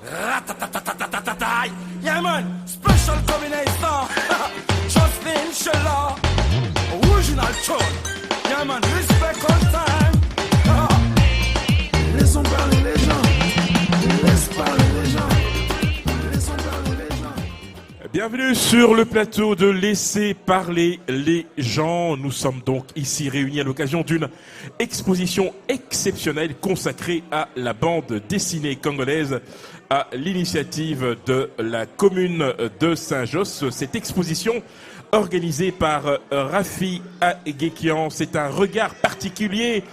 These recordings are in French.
Ratatatatatatatata. Yeah man, special combination. Jocelyn Sheila, original tune. Yeah man, respect on time. Laissons parler les gens. Laisse parler les gens. Laissons parler les gens. Bienvenue sur le plateau de Laisser parler les gens. Nous sommes donc ici réunis à l'occasion d'une exposition exceptionnelle consacrée à la bande dessinée congolaise à l'initiative de la commune de Saint-Josse. Cette exposition organisée par Rafi Agekian, c'est un regard particulier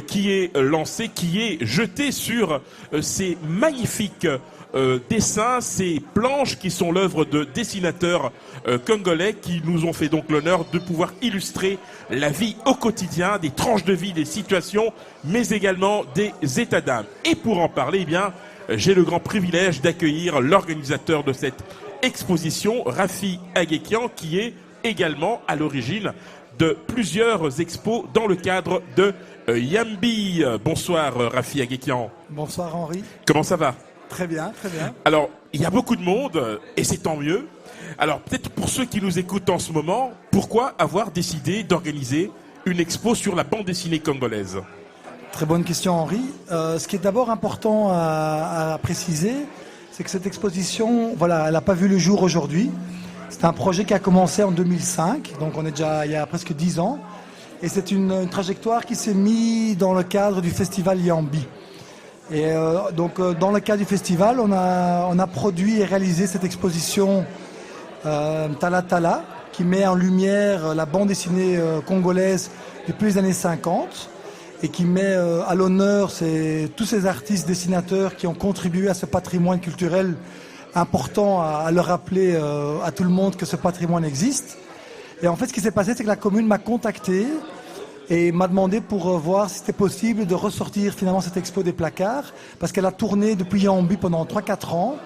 qui est lancé, qui est jeté sur ces magnifiques dessins, ces planches qui sont l'œuvre de dessinateurs congolais qui nous ont fait donc l'honneur de pouvoir illustrer la vie au quotidien, des tranches de vie, des situations, mais également des états d'âme. Et pour en parler, eh bien, j'ai le grand privilège d'accueillir l'organisateur de cette exposition, Rafi Agekian, qui est également à l'origine de plusieurs expos dans le cadre de Yambi. Bonsoir Rafi Agekian. Bonsoir Henri. Comment ça va ? Très bien, très bien. Alors, il y a beaucoup de monde, et c'est tant mieux. Alors, peut-être pour ceux qui nous écoutent en ce moment, pourquoi avoir décidé d'organiser une expo sur la bande dessinée congolaise ? Très bonne question Henri. Ce qui est d'abord important à préciser, c'est que cette exposition, voilà, elle n'a pas vu le jour aujourd'hui. C'est un projet qui a commencé en 2005, donc on est déjà il y a presque 10 ans. Et c'est une trajectoire qui s'est mise dans le cadre du festival Yambi. Et donc dans le cadre du festival, on a produit et réalisé cette exposition Tala Tala, qui met en lumière la bande dessinée congolaise depuis les années 50 et qui met à l'honneur tous ces artistes dessinateurs qui ont contribué à ce patrimoine culturel important à le rappeler à tout le monde que ce patrimoine existe. Et en fait, ce qui s'est passé, c'est que la commune m'a contacté et m'a demandé pour voir si c'était possible de ressortir finalement cette expo des placards, parce qu'elle a tourné depuis Yambi pendant 3-4 ans,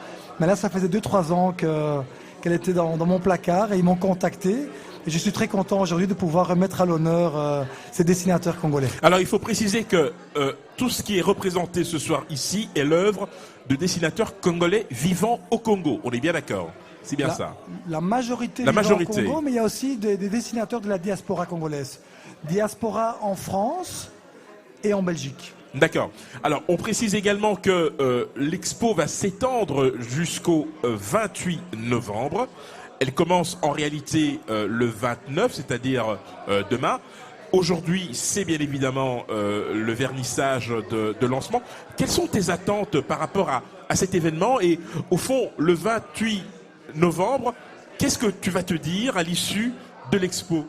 mais là ça faisait 2-3 ans qu'elle était dans mon placard, et ils m'ont contacté, et je suis très content aujourd'hui de pouvoir remettre à l'honneur ces dessinateurs congolais. Alors il faut préciser que tout ce qui est représenté ce soir ici est l'œuvre de dessinateurs congolais vivant au Congo, on est bien d'accord ? C'est bien ça. La majorité vivant au Congo, mais il y a aussi des dessinateurs de la diaspora congolaise. Diaspora en France et en Belgique. D'accord. Alors, on précise également que l'expo va s'étendre jusqu'au 28 novembre. Elle commence en réalité le 29, c'est-à-dire demain. Aujourd'hui, c'est bien évidemment le vernissage de lancement. Quelles sont tes attentes par rapport à cet événement ? Et au fond, le 28 novembre, qu'est-ce que tu vas te dire à l'issue de l'expo ?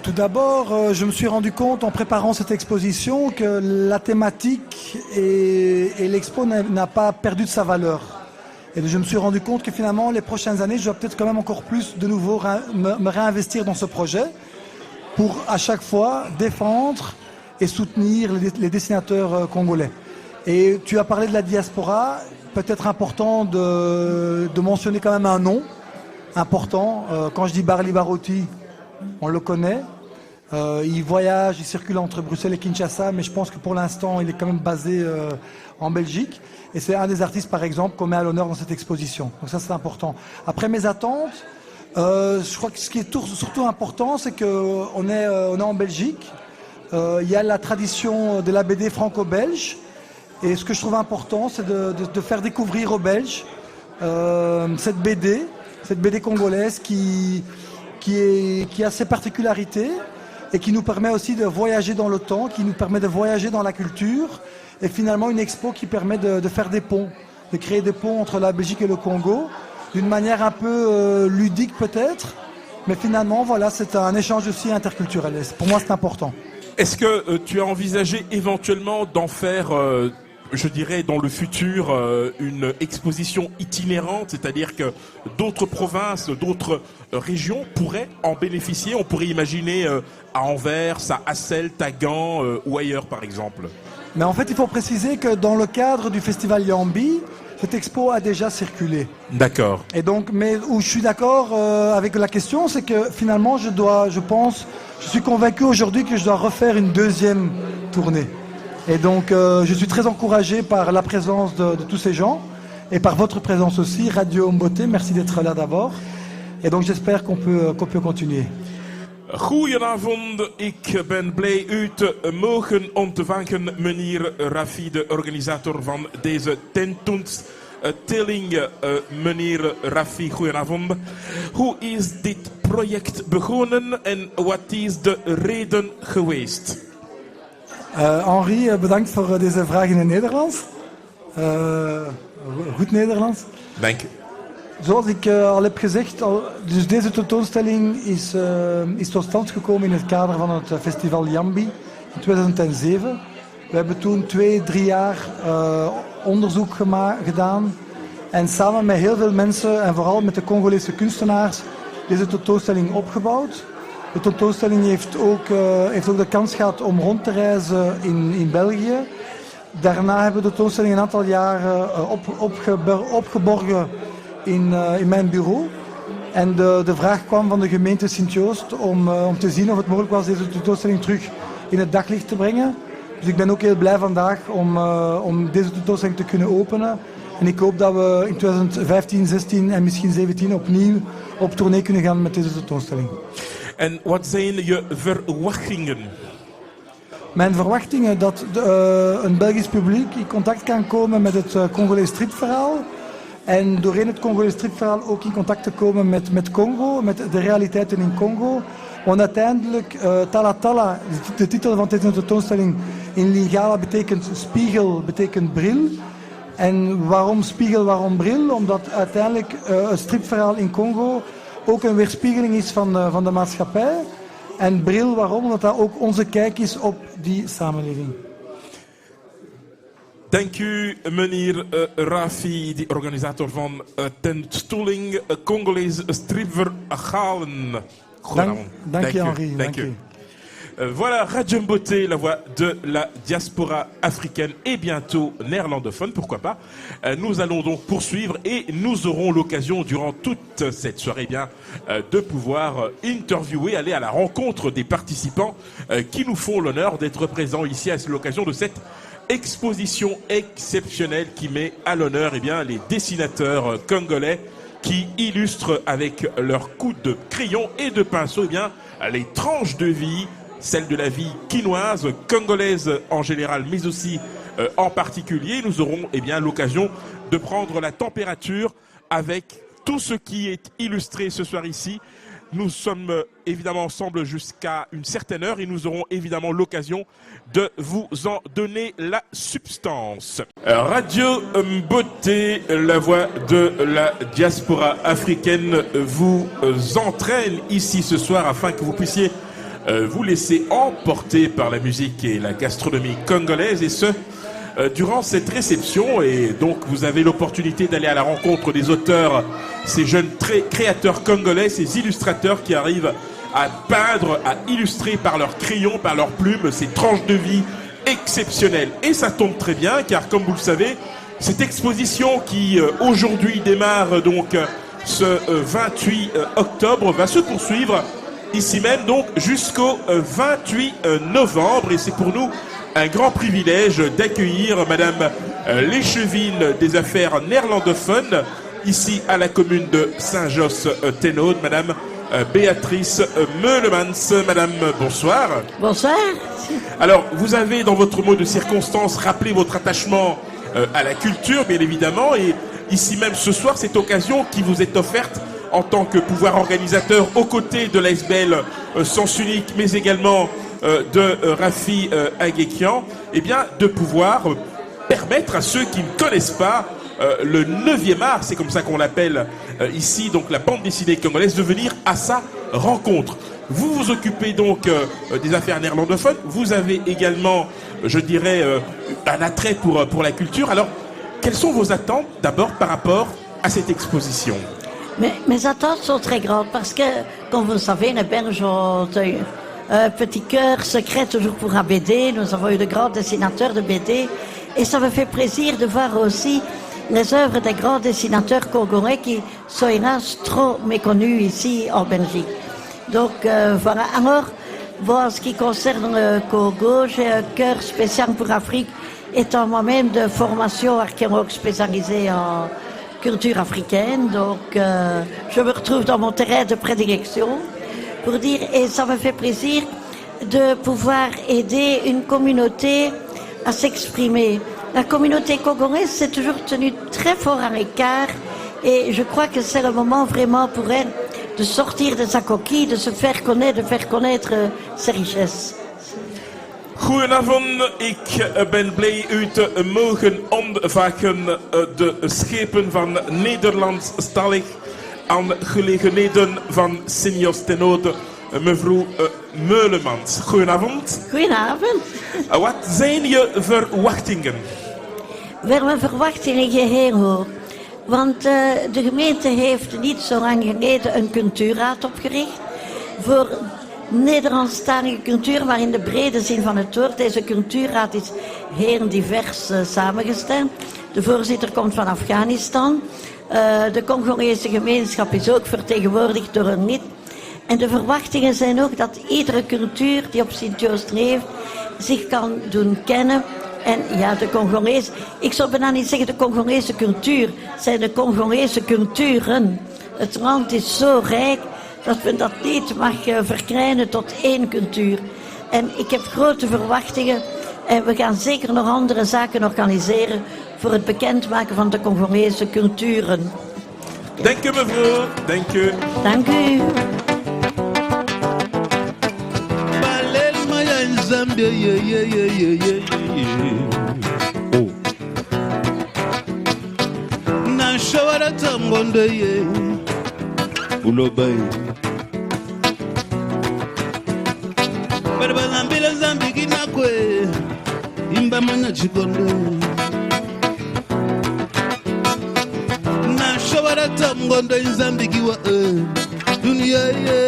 Tout d'abord, je me suis rendu compte en préparant cette exposition que la thématique et l'expo n'a pas perdu de sa valeur. Et je me suis rendu compte que finalement, les prochaines années, je dois peut-être quand même encore plus de nouveau me réinvestir dans ce projet pour à chaque fois défendre et soutenir les dessinateurs congolais. Et tu as parlé de la diaspora, peut-être important de mentionner quand même un nom important. Quand je dis Barli Barotti, on le connaît, il voyage, il circule entre Bruxelles et Kinshasa, mais je pense que pour l'instant, il est quand même basé en Belgique. Et c'est un des artistes, par exemple, qu'on met à l'honneur dans cette exposition. Donc ça, c'est important. Après, mes attentes, je crois que ce qui est surtout important, c'est qu'on est en Belgique. Il y a la tradition de la BD franco-belge. Et ce que je trouve important, c'est de faire découvrir aux Belges cette BD congolaise qui a ses particularités et qui nous permet aussi de voyager dans le temps, qui nous permet de voyager dans la culture, et finalement une expo qui permet de faire des ponts, de créer des ponts entre la Belgique et le Congo, d'une manière un peu ludique peut-être, mais finalement voilà, c'est un échange aussi interculturel. Et pour moi c'est important. Est-ce que tu as envisagé éventuellement d'en faire je dirais dans le futur une exposition itinérante, c'est-à-dire que d'autres provinces, d'autres régions pourraient en bénéficier. On pourrait imaginer à Anvers, à Hasselt, à Gand ou ailleurs par exemple. Mais en fait, il faut préciser que dans le cadre du festival Yambi, cette expo a déjà circulé. D'accord. Et donc, mais où je suis d'accord avec la question, c'est que finalement, je suis convaincu aujourd'hui que je dois refaire une deuxième tournée. Et donc, je suis très encouragé par la présence de tous ces gens et par votre présence aussi. Radio Mbote, merci d'être là d'abord. Et donc, j'espère qu'on peut continuer. Goedenavond, ik ben blij u te mogen ontvangen, meneer Raffi, de organisator van deze tentoonstelling. Meneer Raffi, goedenavond. Hoe is dit project begonnen en wat is de reden geweest? Henri, bedankt voor deze vraag in het Nederlands. Goed Nederlands. Dank u. Zoals ik al heb gezegd, dus deze tentoonstelling is tot stand gekomen in het kader van het festival Jambi in 2007. We hebben toen 2-3 jaar onderzoek gedaan en samen met heel veel mensen en vooral met de Congolese kunstenaars deze tentoonstelling opgebouwd. De tentoonstelling heeft ook de kans gehad om rond te reizen in België. Daarna hebben we de tentoonstelling een aantal jaren opgeborgen in mijn bureau. En de vraag kwam van de gemeente Sint-Joost om te zien of het mogelijk was deze tentoonstelling terug in het daglicht te brengen. Dus ik ben ook heel blij vandaag om deze tentoonstelling te kunnen openen. En ik hoop dat we in 2015, 16 en misschien 17 opnieuw op tournee kunnen gaan met deze tentoonstelling. En wat zijn je verwachtingen? Mijn verwachtingen dat een Belgisch publiek in contact kan komen met het Congolese stripverhaal. En doorheen het Congolese stripverhaal ook in contact te komen met Congo, met de realiteiten in Congo. Want uiteindelijk, Tala Tala, de titel van deze tentoonstelling in Lingala betekent spiegel, betekent bril. En waarom spiegel, waarom bril? Omdat uiteindelijk het stripverhaal in Congo ook een weerspiegeling is van de maatschappij. En bril, waarom? Omdat dat ook onze kijk is op die samenleving. Dank u, meneer Raffi, de organisator van tentoonstelling Congolese stripverhalen. Dank je, Henri. Dank je. Voilà, Radio Mbote, la voix de la diaspora africaine et bientôt néerlandophone, pourquoi pas. Nous allons donc poursuivre et nous aurons l'occasion durant toute cette soirée de pouvoir interviewer, aller à la rencontre des participants qui nous font l'honneur d'être présents ici à l'occasion de cette exposition exceptionnelle qui met à l'honneur les dessinateurs congolais qui illustrent avec leurs coups de crayon et de pinceau les tranches de vie, celle de la vie quinoise, congolaise en général, mais aussi en particulier. Nous aurons l'occasion de prendre la température avec tout ce qui est illustré ce soir ici. Nous sommes évidemment ensemble jusqu'à une certaine heure et nous aurons évidemment l'occasion de vous en donner la substance. Radio Mbote, la voix de la diaspora africaine, vous entraîne ici ce soir afin que vous puissiez vous laisser emporter par la musique et la gastronomie congolaise, et ce durant cette réception. Et donc vous avez l'opportunité d'aller à la rencontre des auteurs, ces jeunes créateurs congolais, ces illustrateurs qui arrivent à peindre, à illustrer par leurs crayons, par leurs plumes, ces tranches de vie exceptionnelles. Et ça tombe très bien car, comme vous le savez, cette exposition qui aujourd'hui démarre donc ce 28 octobre va se poursuivre ici même donc jusqu'au 28 novembre, et c'est pour nous un grand privilège d'accueillir Madame l'échevine des affaires néerlandophones ici à la commune de Saint-Josse-Tenaude, Madame Béatrice Meulemans. Madame, bonsoir. Bonsoir. Alors, vous avez dans votre mot de circonstance rappelé votre attachement à la culture, bien évidemment, et ici même ce soir, cette occasion qui vous est offerte en tant que pouvoir organisateur aux côtés de l'ASBL Sens Unique, mais également de Raffi Aguekian, de pouvoir permettre à ceux qui ne connaissent pas le 9e art, c'est comme ça qu'on l'appelle ici, donc la bande dessinée congolaise, de venir à sa rencontre. Vous vous occupez donc des affaires néerlandophones, vous avez également, je dirais, un attrait pour la culture. Alors, quelles sont vos attentes d'abord par rapport à cette exposition? Mes attentes sont très grandes parce que, comme vous le savez, nous hébergeons un petit cœur secret toujours pour un BD. Nous avons eu de grands dessinateurs de BD et ça me fait plaisir de voir aussi les œuvres des grands dessinateurs congolais qui sont hélas trop méconnus ici en Belgique. Donc voilà. Alors, Bon, en ce qui concerne le Congo, j'ai un cœur spécial pour l'Afrique, étant moi-même de formation archéologue spécialisée en culture africaine. Donc, je me retrouve dans mon terrain de prédilection pour dire, et ça me fait plaisir de pouvoir aider une communauté à s'exprimer. La communauté congolaise s'est toujours tenue très fort à l'écart et je crois que c'est le moment vraiment pour elle de sortir de sa coquille, de se faire connaître, de faire connaître ses richesses. Goedenavond, ik ben blij u te mogen ontvaken de schepen van Nederlandstalig aan gelegenheden van Seniors Tenode, mevrouw Meulemans. Goedenavond. Goedenavond. Wat zijn je verwachtingen? Wel, mijn verwachtingen liggen heel hoog. Want de gemeente heeft niet zo lang geleden een cultuurraad opgericht voor Nederlandstalige cultuur, maar in de brede zin van het woord. Deze cultuurraad is heel divers samengesteld. De voorzitter komt van Afghanistan. De Congolese gemeenschap is ook vertegenwoordigd door een lid. En de verwachtingen zijn ook dat iedere cultuur die op Sint-Joost leeft zich kan doen kennen. En ja, de Congolees, ik zou bijna niet zeggen de Congolese cultuur, het zijn de Congolese culturen. Het land is zo rijk dat men dat niet mag verkleinen tot één cultuur. En ik heb grote verwachtingen en we gaan zeker nog andere zaken organiseren voor het bekendmaken van de Congolese culturen. Dank u mevrouw, dank u. Dank u. Zambia, oh. Na shawara tangonde ye, ulobai. Barba zambila zambigi na kwe, imba mana chikonde. Na shawara tangonde zambigi wa dunia ye.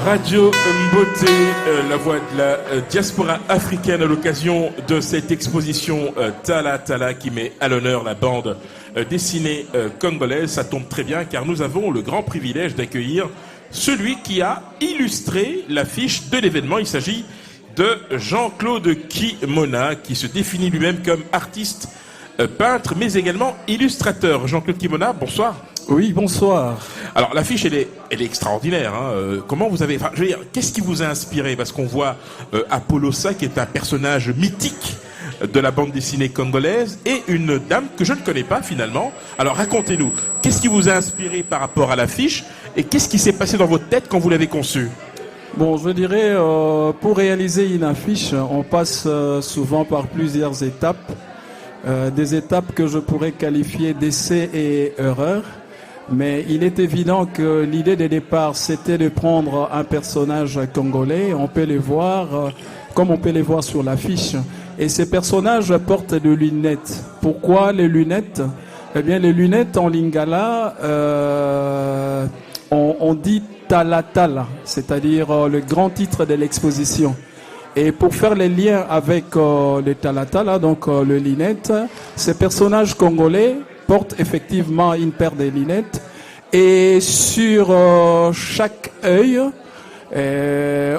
Radio Mboté, la voix de la diaspora africaine à l'occasion de cette exposition Tala Tala qui met à l'honneur la bande dessinée congolaise. Ça tombe très bien car nous avons le grand privilège d'accueillir celui qui a illustré l'affiche de l'événement. Il s'agit de Jean-Claude Kimona, qui se définit lui-même comme artiste, peintre, mais également illustrateur. Jean-Claude Kimona, bonsoir. Oui, bonsoir. Alors l'affiche, elle est extraordinaire. Hein. Comment vous avez, je veux dire, qu'est-ce qui vous a inspiré? Parce qu'on voit Apollosa, qui est un personnage mythique de la bande dessinée congolaise, et une dame que je ne connais pas finalement. Alors racontez-nous, qu'est-ce qui vous a inspiré par rapport à l'affiche, et qu'est-ce qui s'est passé dans votre tête quand vous l'avez conçue? Bon, je dirais, pour réaliser une affiche, on passe souvent par plusieurs étapes. Des étapes que je pourrais qualifier d'essais et erreurs. Mais il est évident que l'idée de départ, c'était de prendre un personnage congolais. On peut les voir comme on peut les voir sur l'affiche. Et ces personnages portent des lunettes. Pourquoi les lunettes? Eh bien, les lunettes en lingala, on dit talatala, c'est-à-dire le grand titre de l'exposition. Et pour faire les liens avec le talatala, donc le lunette, ces personnages congolais portent effectivement une paire de lunettes. Et sur chaque œil,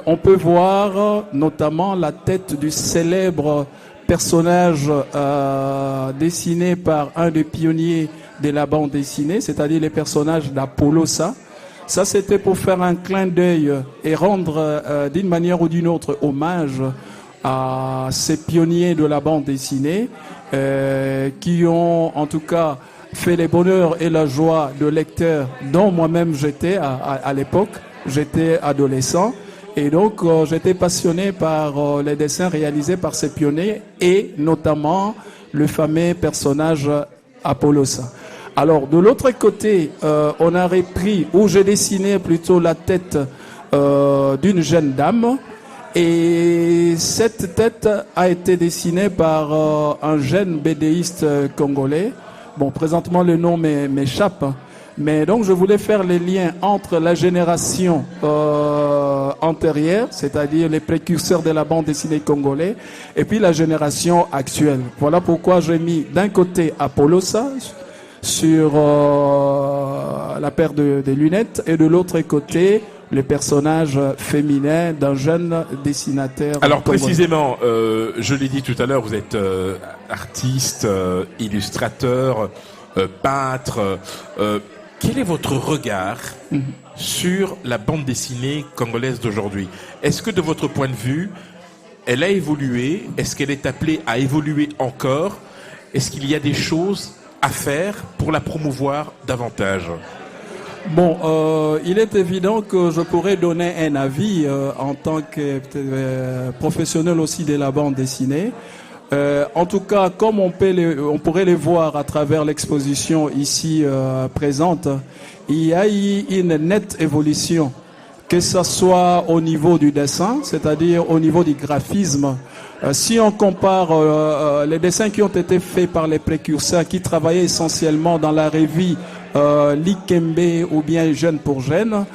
on peut voir notamment la tête du célèbre personnage dessiné par un des pionniers de la bande dessinée, c'est-à-dire les personnages d'Apollosa. Ça, c'était pour faire un clin d'œil et rendre d'une manière ou d'une autre hommage à ces pionniers de la bande dessinée qui ont en tout cas fait les bonheurs et la joie de lecteurs dont moi-même j'étais à l'époque. J'étais adolescent et donc j'étais passionné par les dessins réalisés par ces pionniers et notamment le fameux personnage Apollosa. Alors, de l'autre côté, on a repris, où j'ai dessiné plutôt la tête d'une jeune dame. Et cette tête a été dessinée par un jeune bédéiste congolais. Bon, présentement, le nom m'échappe. Mais donc, je voulais faire les liens entre la génération antérieure, c'est-à-dire les précurseurs de la bande dessinée congolais, et puis la génération actuelle. Voilà pourquoi j'ai mis d'un côté Apollosa sur la paire de lunettes et de l'autre côté le personnage féminin d'un jeune dessinateur. Alors précisément, je l'ai dit tout à l'heure, vous êtes artiste, illustrateur, peintre. Quel est votre regard sur la bande dessinée congolaise d'aujourd'hui? Est-ce que de votre point de vue, elle a évolué? Est-ce qu'elle est appelée à évoluer encore? Est-ce qu'il y a des choses à faire pour la promouvoir davantage? Bon, il est évident que je pourrais donner un avis en tant que professionnel aussi de la bande dessinée. En tout cas, comme on pourrait les voir à travers l'exposition ici présente, il y a eu une nette évolution, que ce soit au niveau du dessin, c'est-à-dire au niveau du graphisme. Si on compare les dessins qui ont été faits par les précurseurs qui travaillaient essentiellement dans la revue Likembe ou bien Jeune pour Jeune,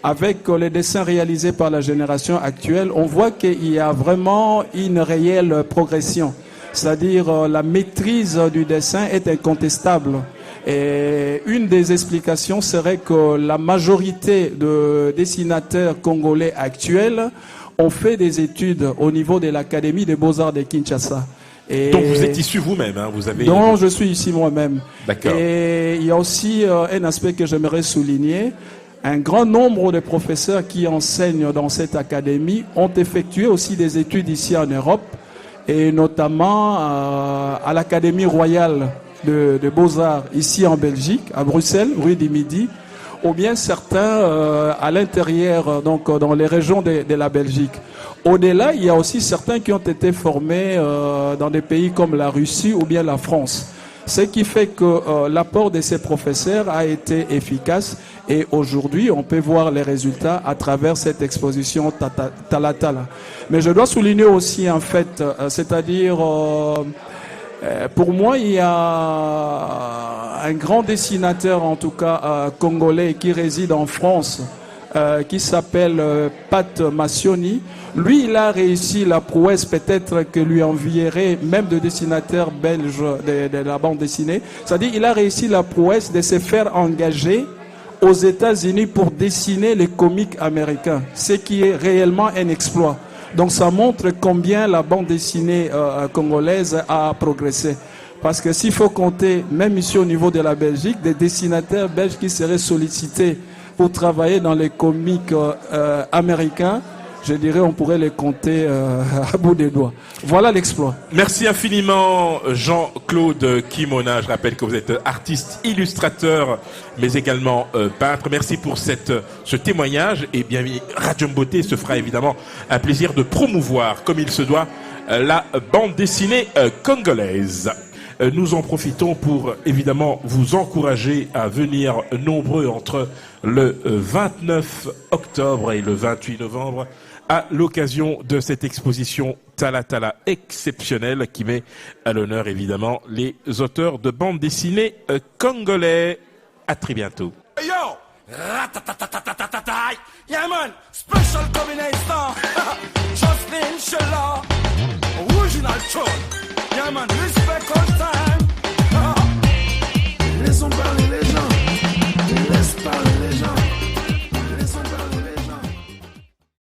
avec les dessins réalisés par la génération actuelle, on voit qu'il y a vraiment une réelle progression. C'est-à-dire la maîtrise du dessin est incontestable. Et une des explications serait que la majorité de dessinateurs congolais actuels ont fait des études au niveau de l'Académie des Beaux-Arts de Kinshasa. Et donc vous êtes issu vous-même, hein, vous avez... Donc je suis ici moi-même. D'accord. Et il y a aussi un aspect que j'aimerais souligner. Un grand nombre de professeurs qui enseignent dans cette académie ont effectué aussi des études ici en Europe, et notamment à l'Académie royale de Beaux-Arts ici en Belgique, à Bruxelles, rue du Midi, ou bien certains à l'intérieur, donc dans les régions de la Belgique. Au-delà, il y a aussi certains qui ont été formés dans des pays comme la Russie ou bien la France. Ce qui fait que l'apport de ces professeurs a été efficace et aujourd'hui, on peut voir les résultats à travers cette exposition Talatala. Mais je dois souligner aussi en fait, c'est-à-dire... pour moi, il y a un grand dessinateur, en tout cas congolais, qui réside en France, qui s'appelle Pat Massioni. Lui, il a réussi la prouesse peut-être que lui envierait même de dessinateurs belges de la bande dessinée. C'est-à-dire, il a réussi la prouesse de se faire engager aux États-Unis pour dessiner les comics américains, ce qui est réellement un exploit. Donc ça montre combien la bande dessinée congolaise a progressé. Parce que s'il faut compter, même ici au niveau de la Belgique, des dessinateurs belges qui seraient sollicités pour travailler dans les comics américains, je dirais on pourrait les compter à bout des doigts. Voilà l'exploit. Merci infiniment Jean-Claude Kimona. Je rappelle que vous êtes artiste, illustrateur, mais également peintre. Merci pour ce témoignage. Et bien, Radio Mbote se fera évidemment un plaisir de promouvoir, comme il se doit, la bande dessinée congolaise. Nous en profitons pour évidemment vous encourager à venir nombreux entre le 29 octobre et le 28 novembre à l'occasion de cette exposition Tala Tala exceptionnelle qui met à l'honneur évidemment les auteurs de bandes dessinées congolais. À très bientôt. Yo! Ratatatatatatatata. Yeah man, special combination. Jocelyn Sheila, original tune. Yeah man, listen.